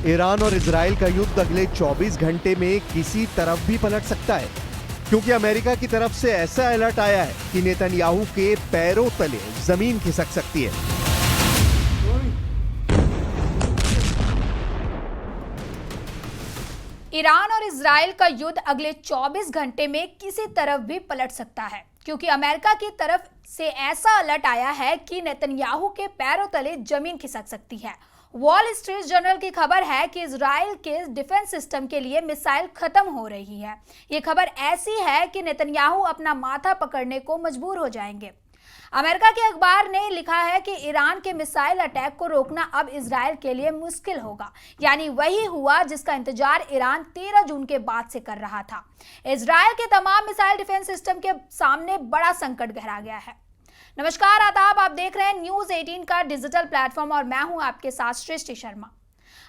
Iran और Israel का युद्ध अगले 24 घंटे में किसी तरफ भी पलट सकता है, क्योंकि अमेरिका की तरफ से ऐसा अलर्ट आया है कि नेतन्याहू के पैरों तले जमीन खिसक सकती है। ईरान और इजराइल का युद्ध अगले 24 घंटे में किसी तरफ भी पलट सकता है, क्योंकि अमेरिका की तरफ से ऐसा अलर्ट आया है कि नेतन्याहू के पैरों तले जमीन खिसक सकती है। वॉल स्ट्रीट जर्नल की खबर है कि इजराइल के डिफेंस सिस्टम के लिए मिसाइल खत्म हो रही है। ये खबर ऐसी है कि नेतन्याहू अपना माथा पकड़ने को मजबूर हो जाएंगे। अमेरिका के अखबार ने लिखा है कि ईरान के मिसाइल अटैक को रोकना अब इजराइल के लिए मुश्किल होगा, यानी वही हुआ जिसका इंतजार ईरान 13 जून के बाद से कर रहा था। इजराइल के तमाम मिसाइल डिफेंस सिस्टम के सामने बड़ा संकट गहरा गया है। नमस्कार आदाब, आप देख रहे हैं न्यूज़ 18 का डिजिटल प्लेटफॉर्म और मैं हूं आपके साथ सृष्टि शर्मा।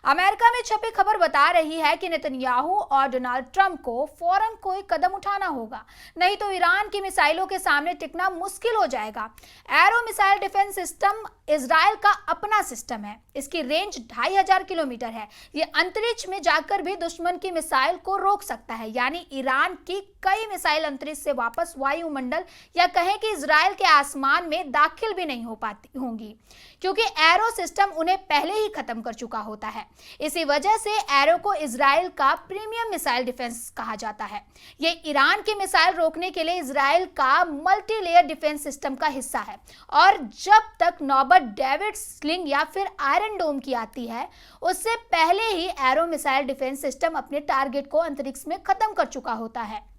अमेरिका में छपी खबर बता रही है कि नेतन्याहू और डोनाल्ड ट्रंप को फौरन कोई कदम उठाना होगा, नहीं तो ईरान की मिसाइलों के सामने टिकना मुश्किल हो जाएगा। Arrow missile defence system Israel का अपना सिस्टम है। इसकी रेंज 2500 किलोमीटर है। ये अंतरिक्ष में जाकर भी दुश्मन की मिसाइल को रोक सकता है, यानी ईरान की कई मिसाइल अंतरिक्ष से वापस वायुमंडल या कहें कि इजराइल के आसमान में दाखिल भी नहीं हो पाती होंगी, क्योंकि एरो सिस्टम उन्हें पहले ही खत्म कर चुका होता है। इसी वजह से एरो को इजराइल का प्रीमियम मिसाइल डिफेंस कहा जाता है। ये ईरान की मिसाइल रोकने के लिए इजराइल का मल्टी लेयर डिफेंस सिस्टम का हिस्सा है, और जब तक नौबत डेविड स्लिंग या फिर आयरन डोम की आती है, उससे पहले ही एरो मिसाइल डिफेंस सिस्टम अपने टारगेट को अंतरिक्ष में खत्म कर चुका होता है।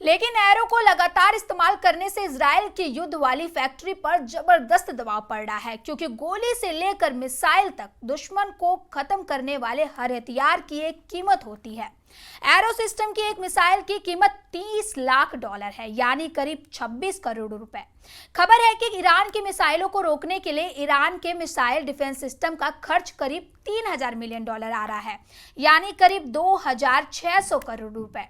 लेकिन एरो को लगातार इस्तेमाल करने से इजराइल की युद्ध वाली फैक्ट्री पर जबरदस्त दबाव पड़ रहा है, क्योंकि गोली से लेकर मिसाइल तक दुश्मन को खत्म करने वाले हर हथियार की एक कीमत होती है। एरो सिस्टम की एक मिसाइल की कीमत $30 लाख है, यानी करीब 26 करोड़ रुपए। खबर है कि ईरान की मिसाइलों को रोकने के लिए ईरान के मिसाइल डिफेंस सिस्टम का खर्च करीब $3000 मिलियन आ रहा है, यानी करीब 2600 करोड़ रुपए।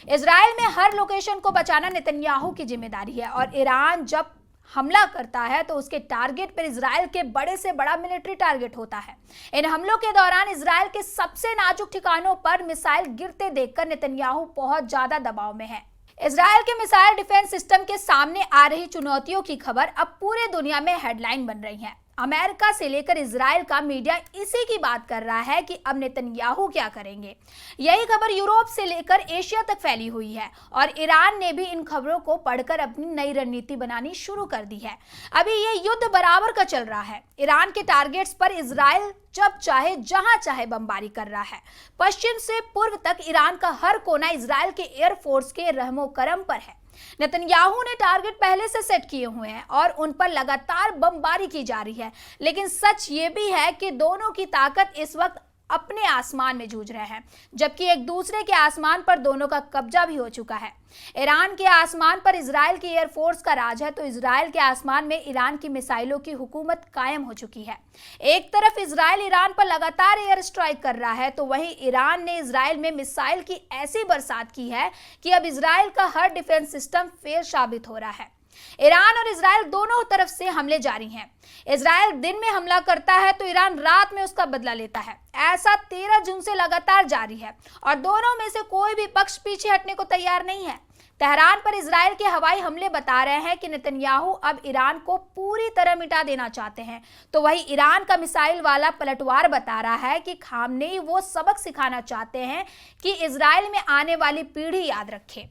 इजराइल में हर लोकेशन को बचाना नेतन्याहू की जिम्मेदारी है, और ईरान जब हमला करता है तो उसके टारगेट पर इजराइल के बड़े से बड़ा मिलिट्री टारगेट होता है। इन हमलों के दौरान इजराइल के सबसे नाजुक ठिकानों पर मिसाइल गिरते देखकर नेतन्याहू बहुत ज्यादा दबाव में है। इजराइल के मिसाइल डिफेंस सिस्टम के सामने आ रही चुनौतियों की खबर अब पूरे दुनिया में हेडलाइन बन रही है। अमेरिका से लेकर इजराइल का मीडिया इसी की बात कर रहा है कि अब नेतन्याहू क्या करेंगे। यही खबर यूरोप से लेकर एशिया तक फैली हुई है, और ईरान ने भी इन खबरों को पढ़कर अपनी नई रणनीति बनानी शुरू कर दी है। अभी ये युद्ध बराबर का चल रहा है। ईरान के टारगेट्स पर इजराइल जब चाहे जहां चाहे बमबारी कर रहा है। पश्चिम से पूर्व तक ईरान का हर कोना इजराइल के एयरफोर्स के रहमो करम पर है। नेतन्याहू ने टारगेट पहले से सेट किए हुए हैं और उन पर लगातार बमबारी की जा रही है। लेकिन सच ये भी है कि दोनों की ताकत इस वक्त अपने आसमान में जूझ रहे हैं, जबकि एक दूसरे के आसमान पर दोनों का कब्जा भी हो चुका है। ईरान के आसमान पर इजराइल की एयरफोर्स का राज है, तो इजराइल के आसमान में ईरान की मिसाइलों की हुकूमत कायम हो चुकी है। एक तरफ इजराइल ईरान पर लगातार एयर स्ट्राइक कर रहा है, तो वहीं ईरान ने इजराइल में मिसाइल की ऐसी बरसात की है कि अब इजराइल का हर डिफेंस सिस्टम फेल साबित हो रहा है। ईरान और इजराइल दोनों तरफ से हमले जारी हैं। इजराइल दिन में हमला करता है तो ईरान रात में उसका बदला लेता है। ऐसा 13 जून से लगातार जारी है, और दोनों में से कोई भी पक्ष पीछे हटने को तैयार नहीं है। तेहरान पर इजराइल के हवाई हमले बता रहे हैं कि नेतन्याहू अब ईरान को पूरी तरह मिटा देना चाहते हैं, तो वही ईरान का मिसाइल वाला पलटवार बता रहा है कि खामनेई वो सबक सिखाना चाहते हैं कि इजराइल में आने वाली पीढ़ी याद रखे।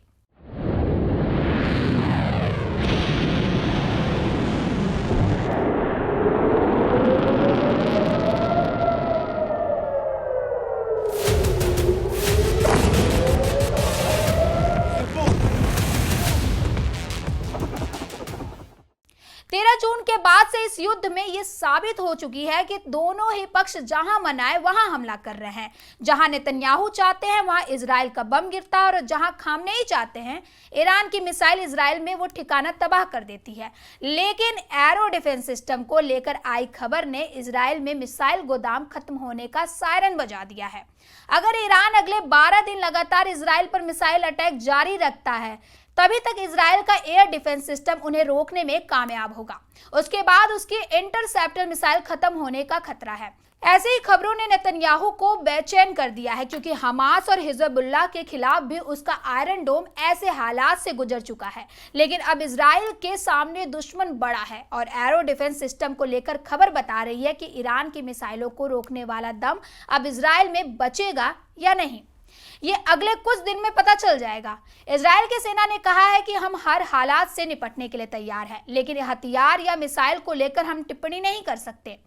जून के बाद से इस युद्ध में यह साबित हो चुकी है कि दोनों ही पक्ष जहां मनाए वहां हमला कर रहे हैं। जहां नेतन्याहू चाहते हैं वहां इजराइल का बम गिरता है, और जहां खामनेई चाहते हैं ईरान की मिसाइल इजराइल में वो ठिकाना तबाह कर देती है। लेकिन एरो डिफेंस सिस्टम को लेकर आई खबर ने इजराइल में मिसाइल गोदाम खत्म होने का सायरन बजा दिया है। अगर ईरान अगले 12 दिन लगातार इजराइल पर मिसाइल अटैक जारी रखता है तभी तक इजराइल का एयर डिफेंस सिस्टम उन्हें रोकने में कामयाब होगा। उसके बाद उसकी इंटरसेप्टर मिसाइल खत्म होने का खतरा है। ऐसे ही खबरों ने नेतन्याहू को बेचैन कर दिया है, क्योंकि हमास और हिजबुल्लाह के खिलाफ भी उसका आयरन डोम ऐसे हालात से गुजर चुका है। लेकिन अब इजराइल के सामने दुश्मन बड़ा है और एरो डिफेंस सिस्टम को लेकर खबर बता रही है कि ईरान की मिसाइलों को रोकने वाला दम अब इजराइल में बचेगा या नहीं, ये अगले कुछ दिन में पता चल जाएगा। इजराइल की सेना ने कहा है कि हम हर हालात से निपटने के लिए तैयार हैं, लेकिन हथियार या मिसाइल को लेकर हम टिप्पणी नहीं कर सकते।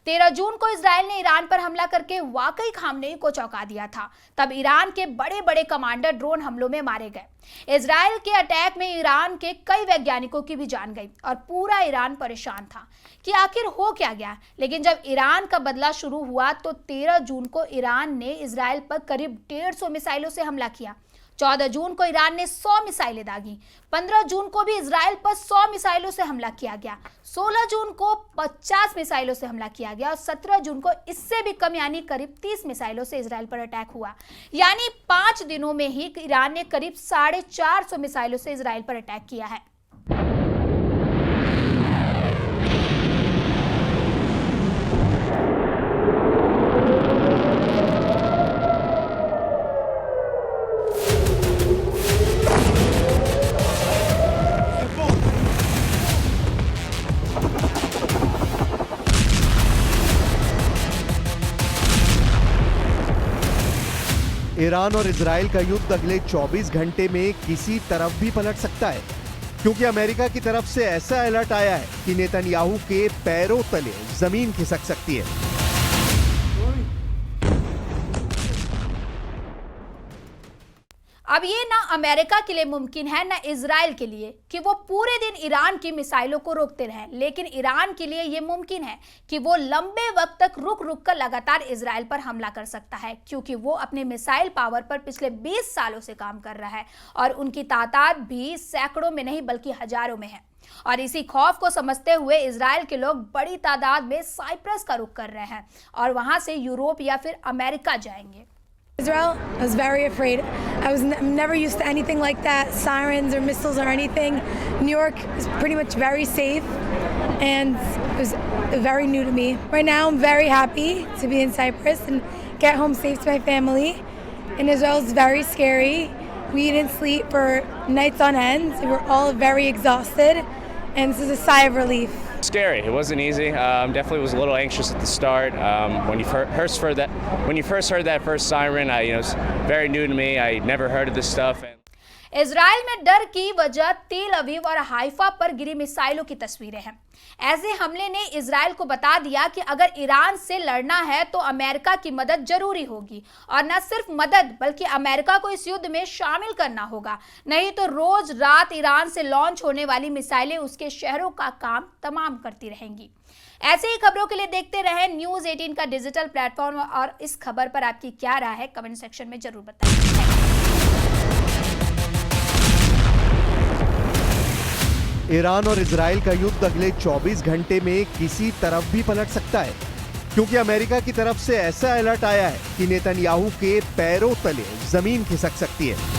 13 जून को इजराइल ने ईरान पर हमला करके वाकई खामनेई को चौंका दिया था। तब ईरान के बड़े बड़े कमांडर ड्रोन हमलों में मारे गए। इजराइल के अटैक में ईरान के कई वैज्ञानिकों की भी जान गई और पूरा ईरान परेशान था कि आखिर हो क्या गया। लेकिन जब ईरान का बदला शुरू हुआ तो 13 जून को ईरान ने इजराइल पर करीब 150 मिसाइलों से हमला किया। 14 जून को ईरान ने 100 मिसाइलें दागी। 15 जून को भी इजराइल पर 100 मिसाइलों से हमला किया गया। 16 जून को 50 मिसाइलों से हमला किया गया और 17 जून को इससे भी कम यानी करीब 30 मिसाइलों से इजराइल पर अटैक हुआ। यानी 5 दिनों में ही ईरान ने करीब 450 मिसाइलों से इजराइल पर अटैक किया है। ईरान और इजराइल का युद्ध अगले 24 घंटे में किसी तरफ भी पलट सकता है, क्योंकि अमेरिका की तरफ से ऐसा अलर्ट आया है कि नेतन्याहू के पैरों तले जमीन खिसक सकती है। अब ये ना अमेरिका के लिए मुमकिन है ना इजराइल के लिए कि वो पूरे दिन ईरान की मिसाइलों को रोकते रहें, लेकिन ईरान के लिए ये मुमकिन है कि वो लंबे वक्त तक रुक रुक कर लगातार इजराइल पर हमला कर सकता है, क्योंकि वो अपने मिसाइल पावर पर पिछले 20 सालों से काम कर रहा है और उनकी तादाद भी सैकड़ों में नहीं बल्कि हजारों में है। और इसी खौफ को समझते हुए इजराइल के लोग बड़ी तादाद में साइप्रस का रुख कर रहे हैं और वहां से यूरोप या फिर अमेरिका जाएंगे। Israel, I was very afraid. I'm never used to anything like that, sirens or missiles or anything. New York is pretty much very safe and it was very new to me. Right now I'm very happy to be in Cyprus and get home safe to my family. In Israel it's very scary. We didn't sleep for nights on end. We were all very exhausted and this is a sigh of relief. Scary. It wasn't easy. Definitely was a little anxious at the start. When you first heard that first siren, it's very new to me. I never heard of this stuff. Israel में डर की वजह तेल अवीव और Haifa पर गिरी मिसाइलों की तस्वीरें हैं। ऐसे हमले ने इजराइल को बता दिया कि अगर ईरान से लड़ना है तो अमेरिका की मदद जरूरी होगी और न सिर्फ मदद बल्कि अमेरिका को इस युद्ध में शामिल करना होगा, नहीं तो रोज रात ईरान से लॉन्च होने वाली मिसाइलें उसके शहरों का काम तमाम करती रहेंगी। ऐसे ही खबरों के लिए देखते रहें न्यूज़ 18 का डिजिटल प्लेटफॉर्म और इस खबर पर आपकी क्या राय है कमेंट सेक्शन में जरूर बताएं। ईरान और इजराइल का युद्ध अगले 24 घंटे में किसी तरफ भी पलट सकता है, क्योंकि अमेरिका की तरफ से ऐसा अलर्ट आया है कि नेतन्याहू के पैरों तले जमीन खिसक सकती है।